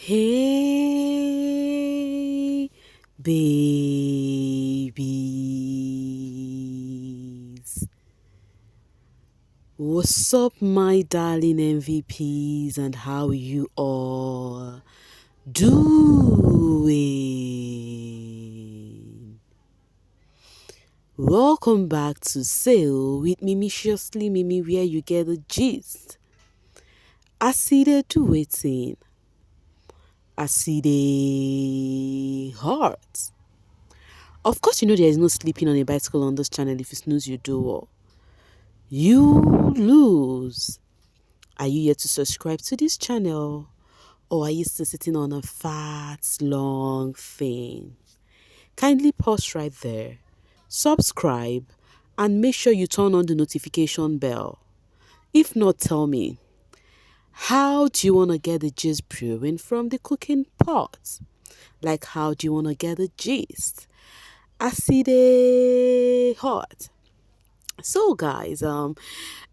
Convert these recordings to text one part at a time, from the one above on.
Hey, babies. What's up, my darling MVPs, and how you all doing? Welcome back to Sail with Mimiciously Mimi, where you get the gist. I see they do waiting. I see the heart. Of course, you know there is no sleeping on a bicycle on this channel. If you snooze, you do well. You lose. Are you yet to subscribe to this channel? Or are you still sitting on a fat, long thing? Kindly pause right there. Subscribe and make sure you turn on the notification bell. If not, tell me, how do you want to get the gist brewing from the cooking pot? Like, how do you want to get the gist? I see the hot. So guys,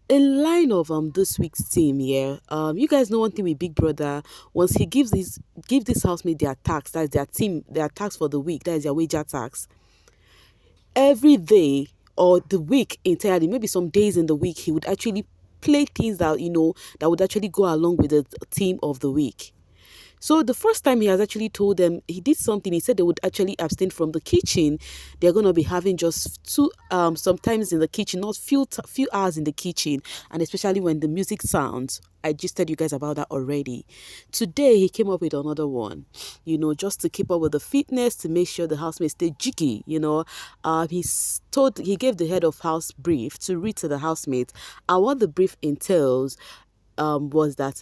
in line of this week's theme here, you guys know one thing with Big Brother. Once he give this housemate their tax, that's their tax for the week, that is their wager tax. Every day or the week entirely, maybe some days in the week, he would actually play things that that would actually go along with the theme of the week. So the first time he has actually told them, he did something. He said they would actually abstain from the kitchen. They're going to be having just sometimes in the kitchen, not few hours in the kitchen. And especially when the music sounds. I just told you guys about that already. Today, he came up with another one, just to keep up with the fitness, to make sure the housemates stay jiggy, he gave the head of house brief to read to the housemates. And what the brief entails was that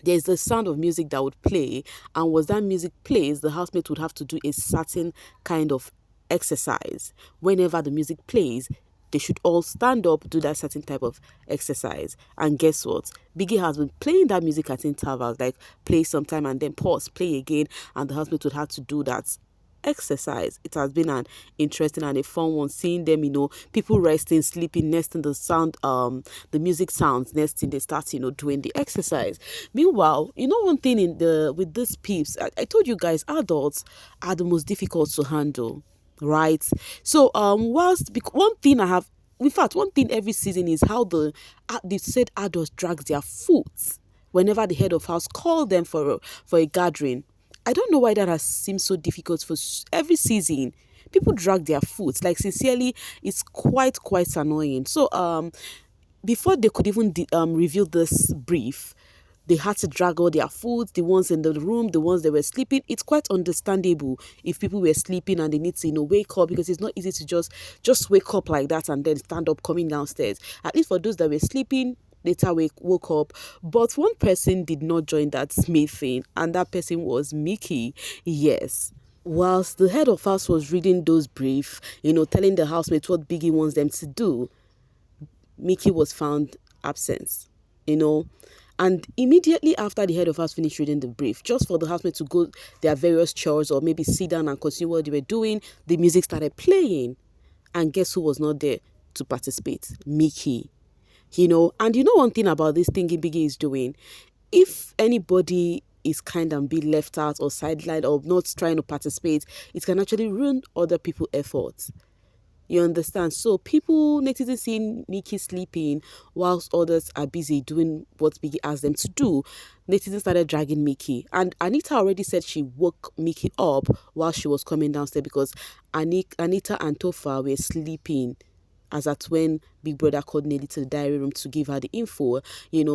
there's the sound of music that would play, and once that music plays, the housemate would have to do a certain kind of exercise. Whenever the music plays, they should all stand up, do that certain type of exercise. And guess what? Biggie has been playing that music at intervals, like play sometime and then pause, play again, and the housemate would have to do that exercise. It has been an interesting and a fun one, seeing them, people resting, sleeping, nesting, the sound, the music sounds, nesting, they start, doing the exercise. Meanwhile, one thing with these peeps, I told you guys, adults are the most difficult to handle, right? So one thing every season is how the said adults drag their foot whenever the head of house call them for a gathering. I don't know why that has seemed so difficult for every season. People drag their foot. Like, sincerely, it's quite annoying. So before they could even reveal this brief, they had to drag all their food, the ones in the room, the ones that were sleeping. It's quite understandable if people were sleeping and they need to, wake up, because it's not easy to just wake up like that and then stand up coming downstairs. At least for those that were sleeping, later woke up. But one person did not join that Smith thing, and that person was Michy. Yes. Whilst the head of house was reading those briefs, telling the housemates what Biggie wants them to do, Michy was found absent, And immediately after the head of house finished reading the brief, just for the housemates to go their various chores or maybe sit down and continue what they were doing, the music started playing. And guess who was not there to participate? Michy. And one thing about this thing Biggie is doing, if anybody is kind and be left out or sidelined or not trying to participate, it can actually ruin other people's efforts. You understand? So netizens seeing Michy sleeping whilst others are busy doing what Biggie asked them to do, netizens started dragging Michy. And Anita already said she woke Michy up while she was coming downstairs, because Anita and Tofa were sleeping as at when Big Brother called Nelly to the diary room to give her the info,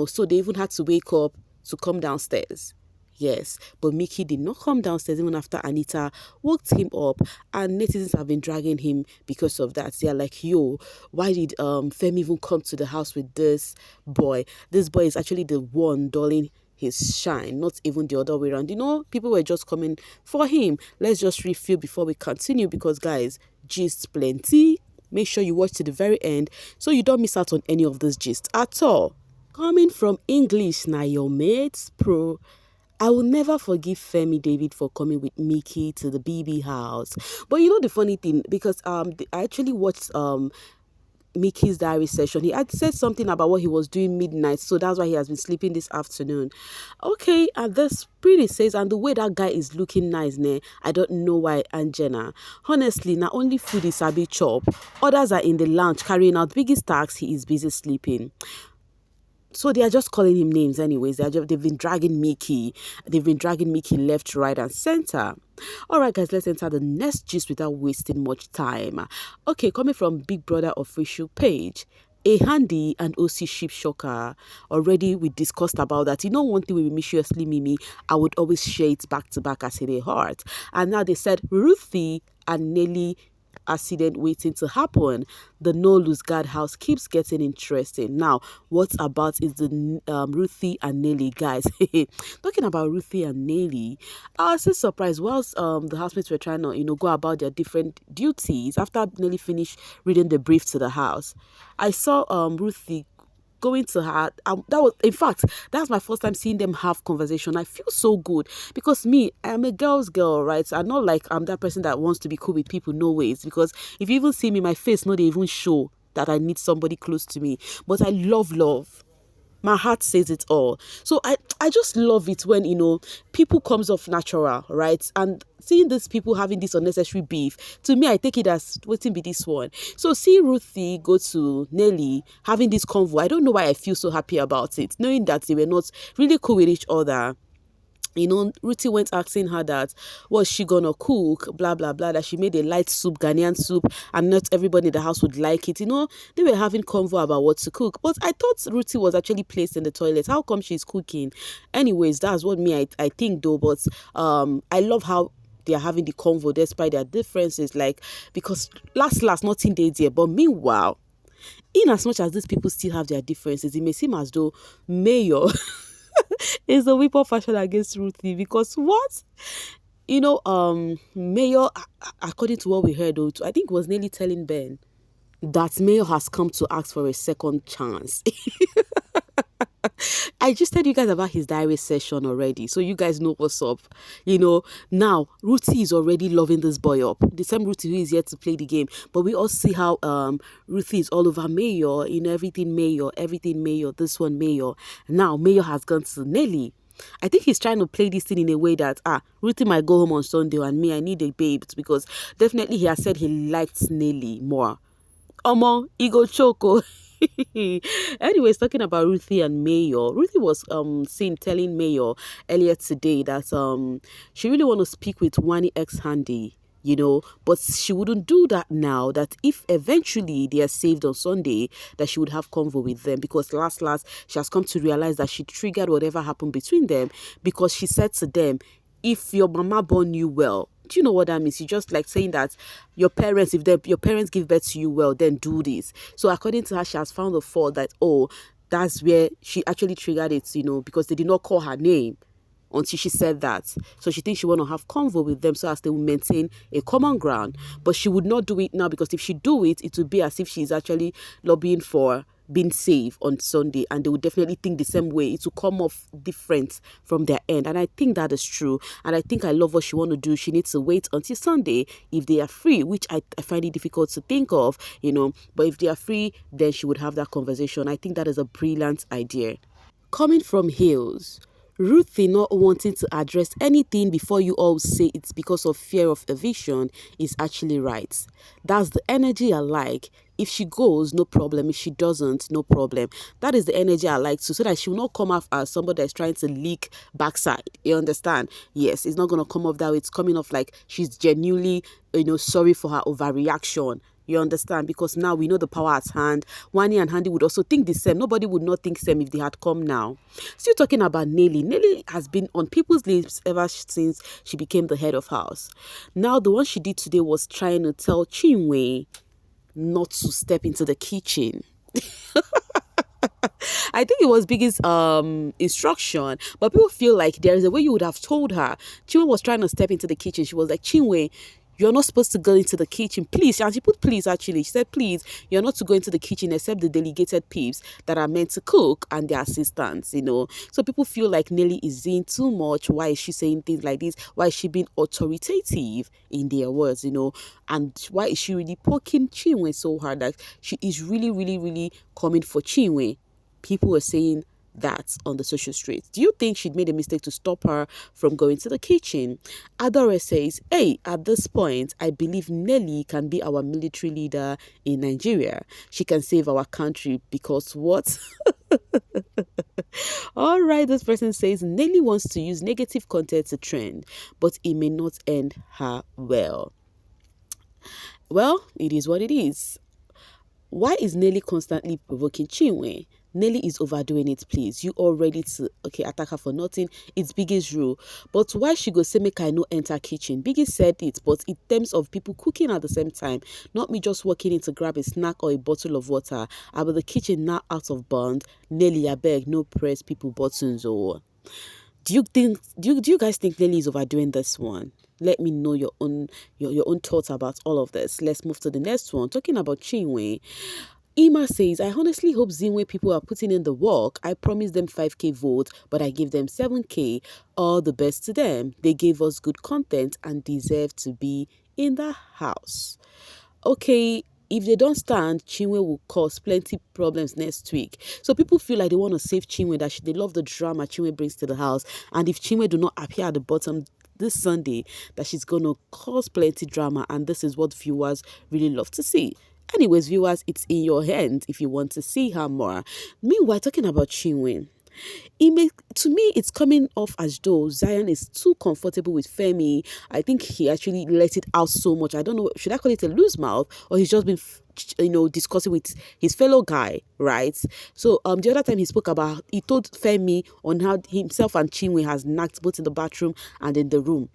so they even had to wake up to come downstairs. Yes, but Michy did not come downstairs even after Anita woke him up, and netizens have been dragging him because of that. They're like, yo, why did Femi even come to the house with this boy? This boy is actually the one dulling his shine, not even the other way around. People were just coming for him. Let's just refill before we continue, because guys, gist plenty. Make sure you watch to the very end so you don't miss out on any of this gist at all. Coming from English, now your mates pro. I will never forgive Femi David for coming with Michy to the BB house. But the funny thing, because I actually watched Mickey's diary session. He had said something about what he was doing midnight, so that's why he has been sleeping this afternoon. Okay, and the spirit says, and the way that guy is looking nice, ne? I don't know why, Angena. Honestly, not only food is a bit chop, others are in the lounge carrying out biggest tasks. He is busy sleeping. So they are just calling him names anyways. They've been dragging Michy. They've been dragging Michy left, right, and center. All right, guys, let's enter the next gist without wasting much time. Okay, coming from Big Brother official page. A handy and OC ship shocker. Already we discussed about that. You know, one thing with Michiously Mimi, I would always share it back to back as in a heart. And now they said Ruthie and Nelly accident waiting to happen. The no lose guard house keeps getting interesting. Now, what about is the Ruthie and Nelly guys? Talking about Ruthie and Nelly, I was so surprised whilst the housemates were trying to go about their different duties after Nelly finished reading the brief to the house. I saw Ruthie going to her. That was, in fact, that's my first time seeing them have conversation. I feel so good because me, I'm a girl's girl, right? So I'm not like I'm that person that wants to be cool with people, no ways. Because if you even see me, my face, no, they even show that I need somebody close to me. But I love love. My heart says it all. So I just love it when people comes off natural, right? And seeing these people having this unnecessary beef, to me I take it as waiting be this one. So see Ruthie go to Nelly having this convo. I don't know why I feel so happy about it, knowing that they were not really cool with each other. Ruthie went asking her that was she gonna cook, blah blah blah, that she made a light soup, Ghanaian soup, and not everybody in the house would like it. They were having convo about what to cook. But I thought Ruthie was actually placed in the toilet. How come she's cooking? Anyways, that's what I think though. But I love how they are having the convo despite their differences. Like, because last nothing they did. But meanwhile, in as much as these people still have their differences, it may seem as though Mayor is a weapon fashion against Ruthie, because what? Mayor, according to what we heard, though, I think it was nearly telling Ben that Mayor has come to ask for a second chance. I just told you guys about his diary session already, so you guys know what's up. Now Ruthie is already loving this boy up. The same Ruthie who is yet to play the game, but we all see how Ruthie is all over Mayor. Everything Mayor. This one Mayor. Now Mayor has gone to Nelly. I think he's trying to play this thing in a way that Ruthie might go home on Sunday and me, I need a babe, because definitely he has said he likes Nelly more. Omo, ego choco. Anyways, talking about Ruthie and Mayor, Ruthie was seen telling Mayor earlier today that she really want to speak with Wani ex Handy, but she wouldn't do that now, that if eventually they are saved on Sunday, that she would have convo with them, because last she has come to realize that she triggered whatever happened between them, because she said to them, if your mama born you well, do you know what that means? You just like saying that your parents, if your parents give birth to you well, then do this. So according to her, she has found a fault that, that's where she actually triggered it, because they did not call her name until she said that. So she thinks she want to have convo with them so as they will maintain a common ground. But she would not do it now, because if she do it, it would be as if she's actually lobbying for being safe on Sunday, and they would definitely think the same way. It will come off different from their end, and I think that is true. And I think I love what she want to do. She needs to wait until Sunday if they are free, which I find it difficult to think of, but if they are free, then she would have that conversation. I think that is a brilliant idea. Coming from Hills, Ruthie not wanting to address anything before you all say it's because of fear of eviction is actually right. That's the energy I like. If she goes, no problem. If she doesn't, no problem. That is the energy I like too, so that she will not come off as somebody that's trying to leak backside. You understand? Yes, it's not going to come off that way. It's coming off like she's genuinely, sorry for her overreaction. You understand? Because now we know the power at hand. Wani and Handy would also think the same. Nobody would not think same if they had come now. Still talking about Nelly. Nelly has been on people's lips ever since she became the head of house. Now, the one she did today was trying to tell Chinwe not to step into the kitchen. I think it was Biggie's instruction, but people feel like there is a way you would have told her. Chinwe was trying to step into the kitchen. She was like, Chinwe, You're not supposed to go into the kitchen, please. And she put please actually. She said, please, you're not to go into the kitchen except the delegated peeps that are meant to cook and their assistants, So people feel like Nelly is doing too much. Why is she saying things like this? Why is she being authoritative in their words, And why is she really poking Chinwe so hard that she is really, really, really coming for Chinwe? People were saying that on the social streets. Do you think she'd made a mistake to stop her from going to the kitchen? Adore says, hey, at this point, I believe Nelly can be our military leader in Nigeria. She can save our country because what? All right, this person says Nelly wants to use negative content to trend, but it may not end her well. Well, it is what it is. Why is Nelly constantly provoking Chinwe? Nelly is overdoing it, please. You all ready to attack her for nothing? It's Biggie's rule. But why she go say make I no enter kitchen? Biggie said it, but in terms of people cooking at the same time, not me just walking in to grab a snack or a bottle of water. About the kitchen now out of bound. Nelly, I beg, no press people buttons or. Do you guys think Nelly is overdoing this one? Let me know your own thoughts about all of this. Let's move to the next one. Talking about Chinwe. Ima says, I honestly hope Zinwe people are putting in the work. I promised them 5k votes, but I gave them 7k. All the best to them. They gave us good content and deserve to be in the house. Okay, if they don't stand, Chinwe will cause plenty problems next week. So people feel like they want to save Chinwe, that they love the drama Chinwe brings to the house. And if Chinwe do not appear at the bottom this Sunday, that she's going to cause plenty drama. And this is what viewers really love to see. Anyways, viewers, it's in your hands if you want to see her more. Meanwhile, talking about Chinwe, to me, it's coming off as though Zion is too comfortable with Femi. I think he actually let it out so much. I don't know, should I call it a loose mouth, or he's just been discussing with his fellow guy, right? So the other time he told Femi on how himself and Chinwe has knocked both in the bathroom and in the room.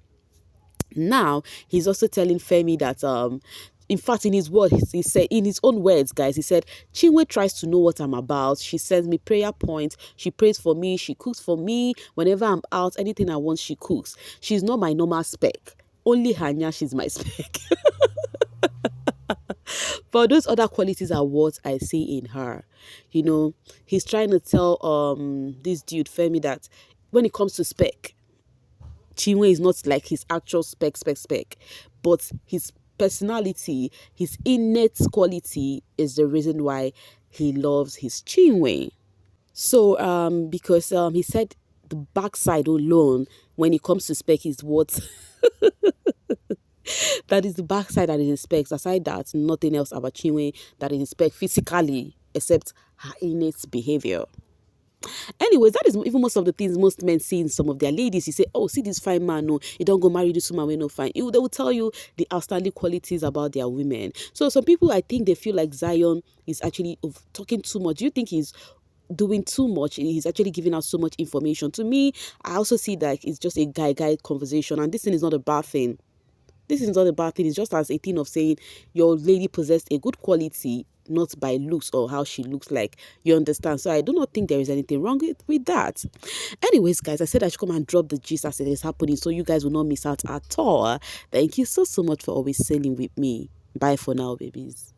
Now he's also telling Femi that in fact, in his words, he said, in his own words, guys, he said, Chinwe tries to know what I'm about. She sends me prayer points. She prays for me. She cooks for me. Whenever I'm out, anything I want, she cooks. She's not my normal spec. Only Hanya, she's my spec. But those other qualities are what I see in her. He's trying to tell this dude, Femi, that when it comes to spec, Chinwe is not like his actual spec, but his personality, his innate quality is the reason why he loves his Chinwe. So because he said the backside alone when it comes to spec is what that is the backside that he respects. Aside that, nothing else about Chinwe that he respects physically except her innate behavior. Anyways, that is even most of the things most men see in some of their ladies. You say, oh, see this fine man, no, you don't go marry this woman, we no fine. They will tell you the outstanding qualities about their women. So some people, I think they feel like Zion is actually talking too much. Do you think he's doing too much? He's actually giving out so much information. To me, I also see that it's just a guy conversation, and this thing is not a bad thing. This is not a bad thing. It's just as a thing of saying your lady possessed a good quality, not by looks or how she looks like. You understand? So I do not think there is anything wrong with that. Anyways, guys, I said I should come and drop the gist as it is happening so you guys will not miss out at all. Thank you so much for always sailing with me. Bye for now, babies.